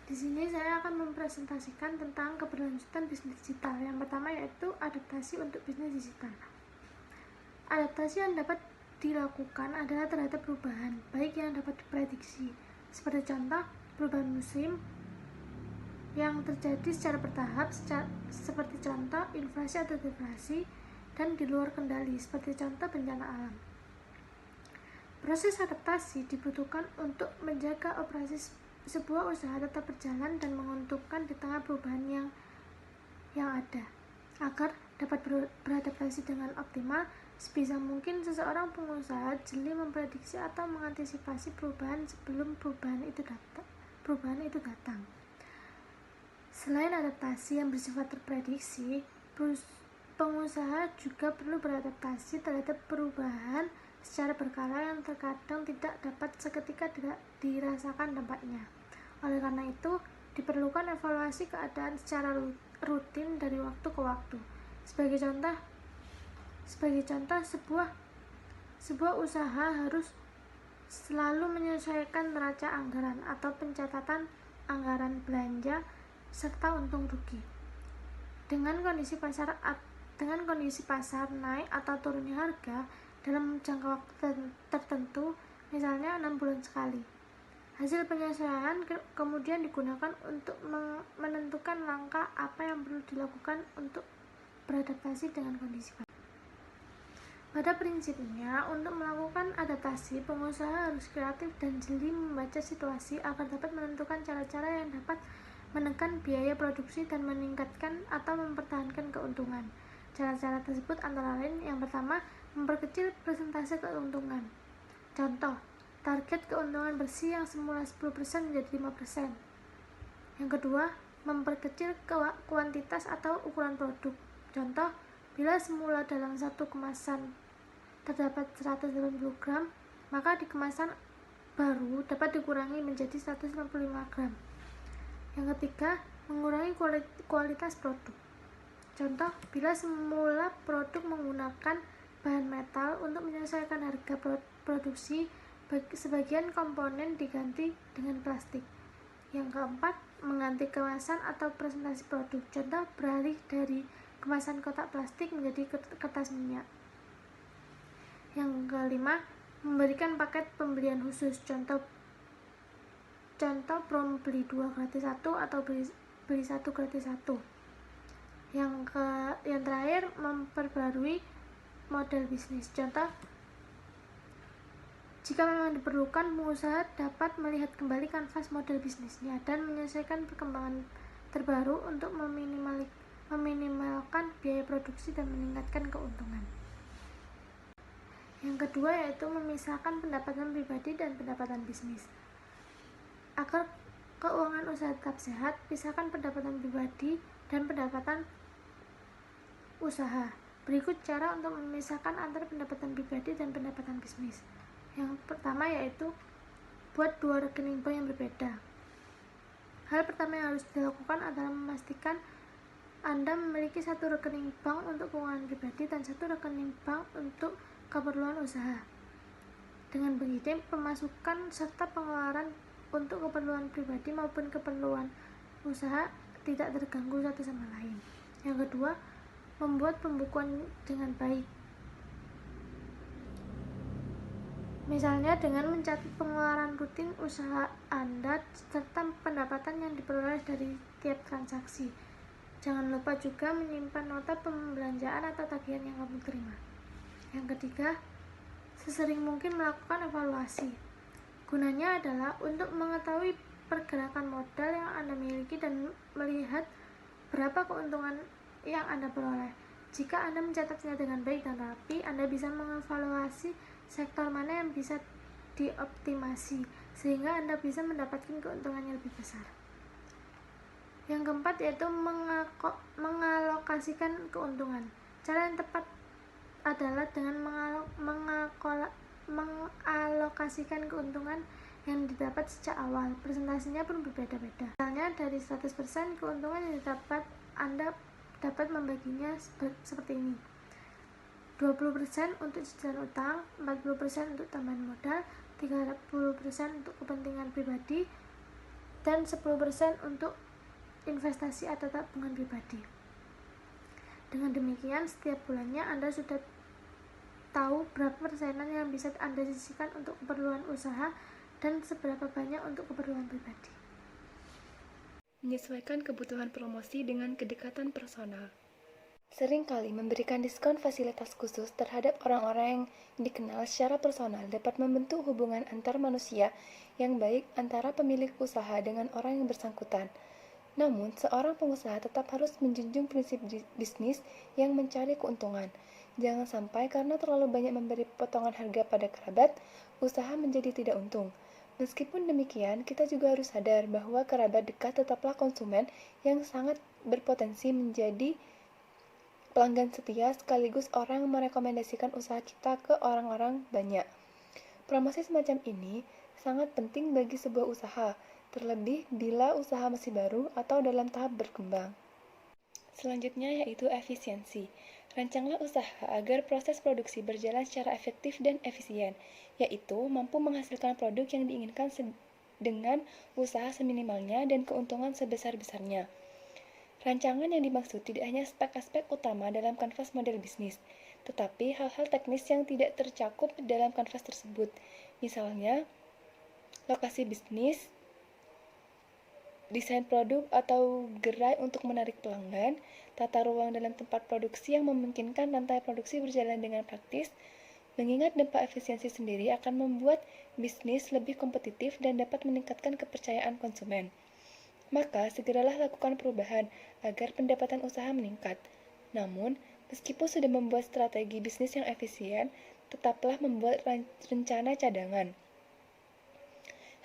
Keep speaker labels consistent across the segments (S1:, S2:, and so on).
S1: Di sini saya akan mempresentasikan tentang keberlanjutan bisnis digital. Yang pertama yaitu adaptasi untuk bisnis digital. Adaptasi yang dapat dilakukan adalah terhadap perubahan, baik yang dapat diprediksi, seperti contoh perubahan musim yang terjadi secara bertahap, seperti contoh inflasi atau deflasi, dan di luar kendali, seperti contoh bencana alam. Proses adaptasi dibutuhkan untuk menjaga operasi sebuah usaha tetap berjalan dan menguntungkan di tengah perubahan yang ada. Agar dapat beradaptasi dengan optimal, sebisa mungkin seseorang pengusaha jeli memprediksi atau mengantisipasi perubahan sebelum perubahan itu datang. Selain adaptasi yang bersifat terprediksi, pengusaha juga perlu beradaptasi terhadap perubahan secara berkala yang terkadang tidak dapat seketika dirasakan dampaknya. Oleh karena itu, diperlukan evaluasi keadaan secara rutin dari waktu ke waktu. Sebagai contoh, sebuah usaha harus selalu menyesuaikan neraca anggaran atau pencatatan anggaran belanja serta untung rugi. Dengan kondisi pasar naik atau turunnya harga dalam jangka waktu tertentu, misalnya 6 bulan sekali. Hasil penyesuaian kemudian digunakan untuk menentukan langkah apa yang perlu dilakukan untuk beradaptasi dengan kondisi pasar. Pada prinsipnya, untuk melakukan adaptasi, pengusaha harus kreatif dan jeli membaca situasi agar dapat menentukan cara-cara yang dapat menekan biaya produksi dan meningkatkan atau mempertahankan keuntungan. Cara-cara tersebut antara lain: yang pertama, memperkecil persentase keuntungan. Contoh, target keuntungan bersih yang semula 10% menjadi 5%. Yang kedua, memperkecil kuantitas atau ukuran produk. Contoh, bila semula dalam satu kemasan terdapat 180 gram, maka di kemasan baru dapat dikurangi menjadi 155 gram. Yang ketiga, mengurangi kualitas produk. Contoh, bila semula produk menggunakan bahan metal, untuk menyelesaikan harga produksi, sebagian komponen diganti dengan plastik. Yang keempat, mengganti kemasan atau presentasi produk. Contoh, beralih dari kemasan kotak plastik menjadi kertas minyak. Yang kelima, memberikan paket pembelian khusus. Contoh promo beli 2 gratis 1 atau beli 1 gratis 1. Yang terakhir, memperbarui model bisnis. Contoh, jika memang diperlukan, pengusaha dapat melihat kembali kanvas model bisnisnya dan menyesuaikan perkembangan terbaru untuk meminimalkan biaya produksi dan meningkatkan keuntungan. Yang kedua yaitu memisahkan pendapatan pribadi dan pendapatan bisnis. Agar keuangan usaha tetap sehat, pisahkan pendapatan pribadi dan pendapatan usaha. Berikut cara untuk memisahkan antara pendapatan pribadi dan pendapatan bisnis. Yang pertama yaitu buat 2 rekening bank yang berbeda. Hal pertama yang harus dilakukan adalah memastikan Anda memiliki 1 rekening bank untuk keuangan pribadi dan 1 rekening bank untuk keperluan usaha. Dengan begitu, pemasukan serta pengeluaran untuk keperluan pribadi maupun keperluan usaha tidak terganggu satu sama lain. Yang kedua, membuat pembukuan dengan baik. Misalnya dengan mencatat pengeluaran rutin usaha Anda serta pendapatan yang diperoleh dari tiap transaksi. Jangan lupa juga menyimpan nota pembelanjaan atau tagihan yang kamu terima. Yang ketiga, sesering mungkin melakukan evaluasi. Gunanya adalah untuk mengetahui pergerakan modal yang Anda miliki dan melihat berapa keuntungan yang Anda peroleh. Jika Anda mencatatnya dengan baik dan rapi, Anda bisa mengevaluasi sektor mana yang bisa dioptimasi, sehingga Anda bisa mendapatkan keuntungan yang lebih besar. Yang keempat yaitu mengalokasikan keuntungan. Cara yang tepat adalah dengan mengalokasikan keuntungan yang didapat sejak awal. Presentasinya pun berbeda-beda. Misalnya dari 100% keuntungan yang didapat, Anda dapat membaginya seperti ini: 20% untuk cicilan utang, 40% untuk tambahan modal, 30% untuk kepentingan pribadi, dan 10% untuk investasi atau tabungan pribadi. Dengan demikian, setiap bulannya Anda sudah tahu berapa persenan yang bisa Anda sisihkan untuk keperluan usaha dan seberapa banyak untuk keperluan pribadi.
S2: Menyesuaikan kebutuhan promosi dengan kedekatan personal. Seringkali memberikan diskon fasilitas khusus terhadap orang-orang yang dikenal secara personal dapat membentuk hubungan antar manusia yang baik antara pemilik usaha dengan orang yang bersangkutan. Namun, seorang pengusaha tetap harus menjunjung prinsip bisnis yang mencari keuntungan. Jangan sampai karena terlalu banyak memberi potongan harga pada kerabat, usaha menjadi tidak untung. Meskipun demikian, kita juga harus sadar bahwa kerabat dekat tetaplah konsumen yang sangat berpotensi menjadi pelanggan setia sekaligus orang yang merekomendasikan usaha kita ke orang-orang banyak. Promosi semacam ini sangat penting bagi sebuah usaha, terlebih bila usaha masih baru atau dalam tahap berkembang. Selanjutnya yaitu efisiensi. Rancanglah usaha agar proses produksi berjalan secara efektif dan efisien, yaitu mampu menghasilkan produk yang diinginkan dengan usaha seminimalnya dan keuntungan sebesar-besarnya. Rancangan yang dimaksud tidak hanya aspek-aspek utama dalam kanvas model bisnis, tetapi hal-hal teknis yang tidak tercakup dalam kanvas tersebut. Misalnya, lokasi bisnis, desain produk atau gerai untuk menarik pelanggan, tata ruang dalam tempat produksi yang memungkinkan rantai produksi berjalan dengan praktis, mengingat dampak efisiensi sendiri akan membuat bisnis lebih kompetitif dan dapat meningkatkan kepercayaan konsumen. Maka, segeralah lakukan perubahan agar pendapatan usaha meningkat. Namun, meskipun sudah membuat strategi bisnis yang efisien, tetaplah membuat rencana cadangan.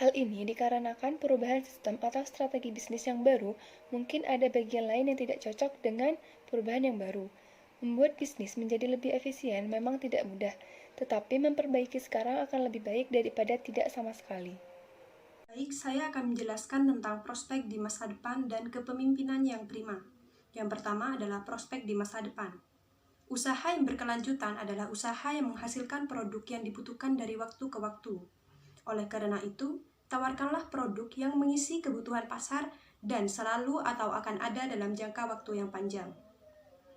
S2: Hal ini dikarenakan perubahan sistem atau strategi bisnis yang baru, mungkin ada bagian lain yang tidak cocok dengan perubahan yang baru. Membuat bisnis menjadi lebih efisien memang tidak mudah, tetapi memperbaiki sekarang akan lebih baik daripada tidak sama sekali.
S3: Baik, saya akan menjelaskan tentang prospek di masa depan dan kepemimpinan yang prima. Yang pertama adalah prospek di masa depan. Usaha yang berkelanjutan adalah usaha yang menghasilkan produk yang dibutuhkan dari waktu ke waktu. Oleh karena itu, tawarkanlah produk yang mengisi kebutuhan pasar dan selalu atau akan ada dalam jangka waktu yang panjang.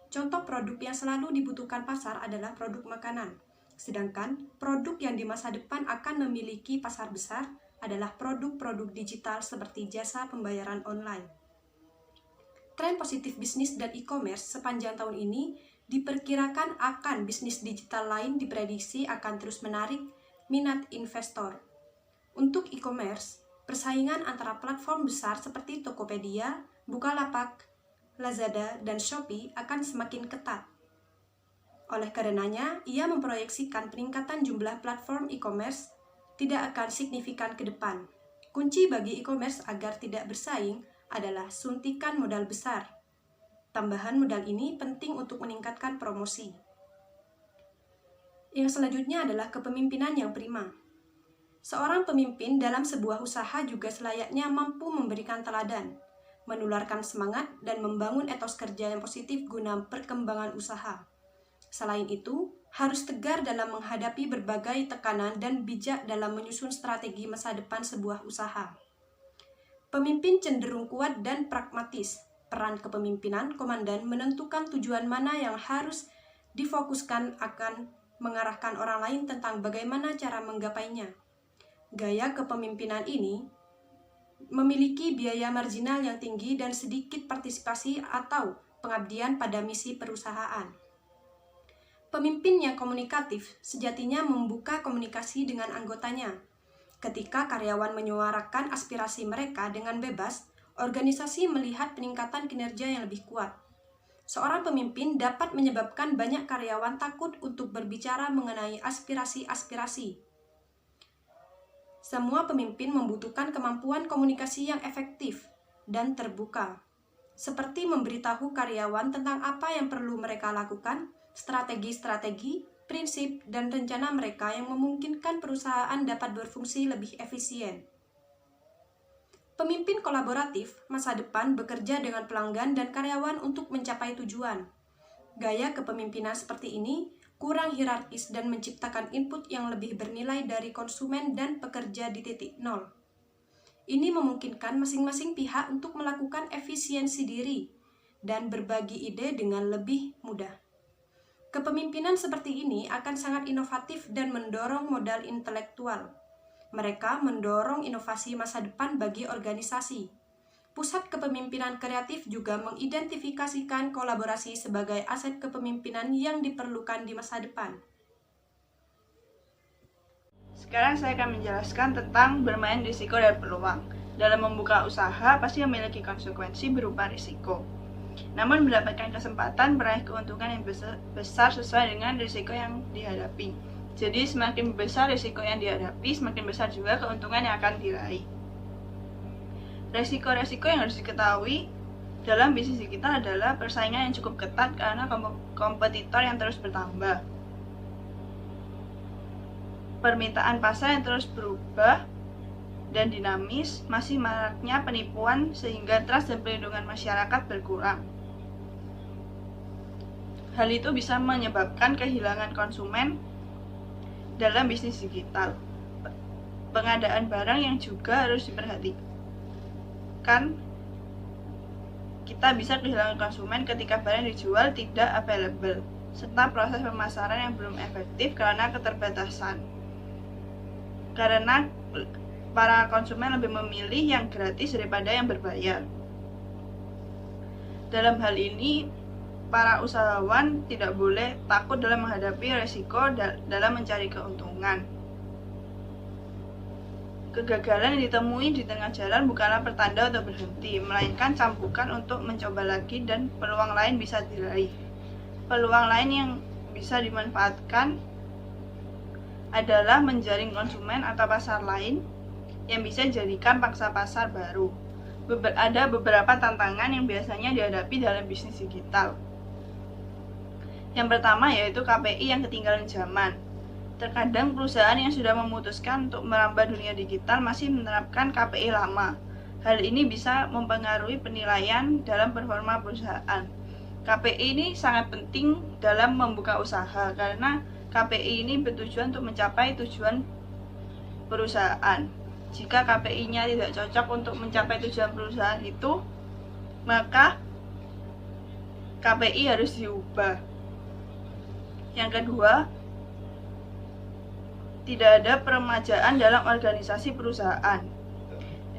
S3: Contoh produk yang selalu dibutuhkan pasar adalah produk makanan, sedangkan produk yang di masa depan akan memiliki pasar besar adalah produk-produk digital seperti jasa pembayaran online. Tren positif bisnis dan e-commerce sepanjang tahun ini diperkirakan akan bisnis digital lain diprediksi akan terus menarik minat investor. Untuk e-commerce, persaingan antara platform besar seperti Tokopedia, Bukalapak, Lazada, dan Shopee akan semakin ketat. Oleh karenanya, ia memproyeksikan peningkatan jumlah platform e-commerce tidak akan signifikan ke depan. Kunci bagi e-commerce agar tidak bersaing adalah suntikan modal besar. Tambahan modal ini penting untuk meningkatkan promosi. Yang selanjutnya adalah kepemimpinan yang prima. Seorang pemimpin dalam sebuah usaha juga selayaknya mampu memberikan teladan, menularkan semangat, dan membangun etos kerja yang positif guna perkembangan usaha. Selain itu, harus tegar dalam menghadapi berbagai tekanan dan bijak dalam menyusun strategi masa depan sebuah usaha. Pemimpin cenderung kuat dan pragmatis. Peran kepemimpinan komandan menentukan tujuan mana yang harus difokuskan akan mengarahkan orang lain tentang bagaimana cara menggapainya. Gaya kepemimpinan ini memiliki biaya marginal yang tinggi dan sedikit partisipasi atau pengabdian pada misi perusahaan. Pemimpin yang komunikatif sejatinya membuka komunikasi dengan anggotanya. Ketika karyawan menyuarakan aspirasi mereka dengan bebas, organisasi melihat peningkatan kinerja yang lebih kuat. Seorang pemimpin dapat menyebabkan banyak karyawan takut untuk berbicara mengenai aspirasi-aspirasi. Semua pemimpin membutuhkan kemampuan komunikasi yang efektif dan terbuka, seperti memberitahu karyawan tentang apa yang perlu mereka lakukan, strategi-strategi, prinsip, dan rencana mereka yang memungkinkan perusahaan dapat berfungsi lebih efisien. Pemimpin kolaboratif masa depan bekerja dengan pelanggan dan karyawan untuk mencapai tujuan. Gaya kepemimpinan seperti ini kurang hierarkis dan menciptakan input yang lebih bernilai dari konsumen dan pekerja di titik nol. Ini memungkinkan masing-masing pihak untuk melakukan efisiensi diri dan berbagi ide dengan lebih mudah. Kepemimpinan seperti ini akan sangat inovatif dan mendorong modal intelektual. Mereka mendorong inovasi masa depan bagi organisasi. Pusat Kepemimpinan Kreatif juga mengidentifikasikan kolaborasi sebagai aset kepemimpinan yang diperlukan di masa depan.
S4: Sekarang saya akan menjelaskan tentang bermain risiko dan peluang. Dalam membuka usaha pasti memiliki konsekuensi berupa risiko. Namun mendapatkan kesempatan meraih keuntungan yang besar sesuai dengan risiko yang dihadapi. Jadi semakin besar risiko yang dihadapi, semakin besar juga keuntungan yang akan diraih. Risiko-risiko yang harus diketahui dalam bisnis digital adalah persaingan yang cukup ketat karena kompetitor yang terus bertambah. Permintaan pasar yang terus berubah dan dinamis, masih maraknya penipuan sehingga trust dan perlindungan masyarakat berkurang. Hal itu bisa menyebabkan kehilangan konsumen dalam bisnis digital. Pengadaan barang yang juga harus diperhatikan. Kita bisa kehilangan konsumen ketika barang yang dijual tidak available, serta proses pemasaran yang belum efektif karena keterbatasan. Karena para konsumen lebih memilih yang gratis daripada yang berbayar. Dalam hal ini, para usahawan tidak boleh takut dalam menghadapi risiko dalam mencari keuntungan. Kegagalan yang ditemui di tengah jalan bukanlah pertanda untuk berhenti, melainkan cambukan untuk mencoba lagi dan peluang lain bisa diraih. Peluang lain yang bisa dimanfaatkan adalah menjaring konsumen atau pasar lain yang bisa dijadikan pangsa pasar baru. Ada beberapa tantangan yang biasanya dihadapi dalam bisnis digital. Yang pertama yaitu KPI yang ketinggalan zaman. Terkadang perusahaan yang sudah memutuskan untuk merambah dunia digital masih menerapkan KPI lama. Hal ini bisa mempengaruhi penilaian dalam performa perusahaan. KPI ini sangat penting dalam membuka usaha karena KPI ini bertujuan untuk mencapai tujuan perusahaan. Jika KPI-nya tidak cocok untuk mencapai tujuan perusahaan itu, maka KPI harus diubah. Yang kedua, tidak ada peremajaan dalam organisasi perusahaan.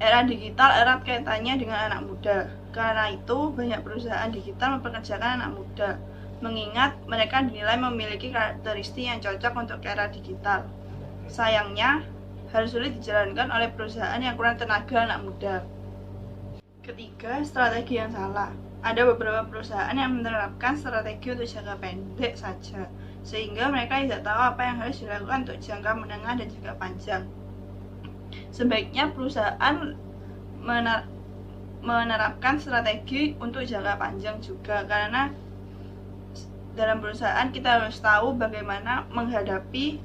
S4: Era digital erat kaitannya dengan anak muda. Karena itu, banyak perusahaan digital mempekerjakan anak muda, mengingat mereka dinilai memiliki karakteristik yang cocok untuk era digital. Sayangnya, hal sulit dijalankan oleh perusahaan yang kurang tenaga anak muda. Ketiga, strategi yang salah. Ada beberapa perusahaan yang menerapkan strategi untuk jangka pendek saja, sehingga mereka tidak tahu apa yang harus dilakukan untuk jangka menengah dan jangka panjang. Sebaiknya perusahaan menerapkan strategi untuk jangka panjang juga, karena dalam perusahaan kita harus tahu bagaimana menghadapi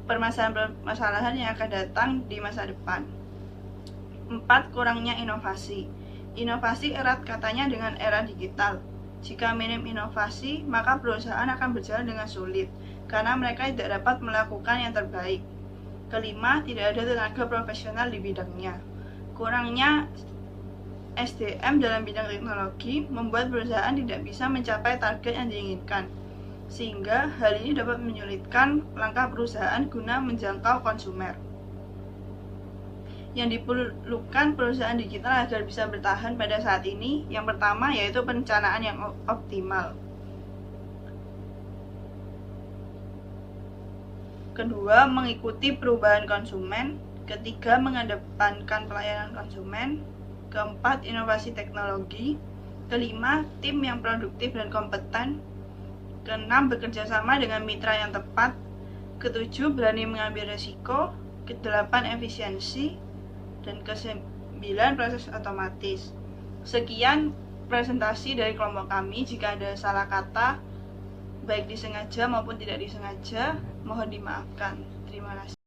S4: permasalahan yang akan datang di masa depan. 4. Kurangnya inovasi. Inovasi erat katanya dengan era digital. Jika minim inovasi, maka perusahaan akan berjalan dengan sulit, karena mereka tidak dapat melakukan yang terbaik. Kelima, tidak ada tenaga profesional di bidangnya. Kurangnya SDM dalam bidang teknologi membuat perusahaan tidak bisa mencapai target yang diinginkan, sehingga hal ini dapat menyulitkan langkah perusahaan guna menjangkau konsumen. Yang diperlukan perusahaan digital agar bisa bertahan pada saat ini, yang pertama yaitu perencanaan yang optimal. Kedua, mengikuti perubahan konsumen. Ketiga, mengedepankan pelayanan konsumen. Keempat, inovasi teknologi. Kelima, tim yang produktif dan kompeten. Keenam, bekerja sama dengan mitra yang tepat. Ketujuh, berani mengambil risiko. Kedelapan, efisiensi. Dan kesembilan, proses otomatis. Sekian presentasi dari kelompok kami. Jika ada salah kata, baik disengaja maupun tidak disengaja, mohon dimaafkan. Terima kasih.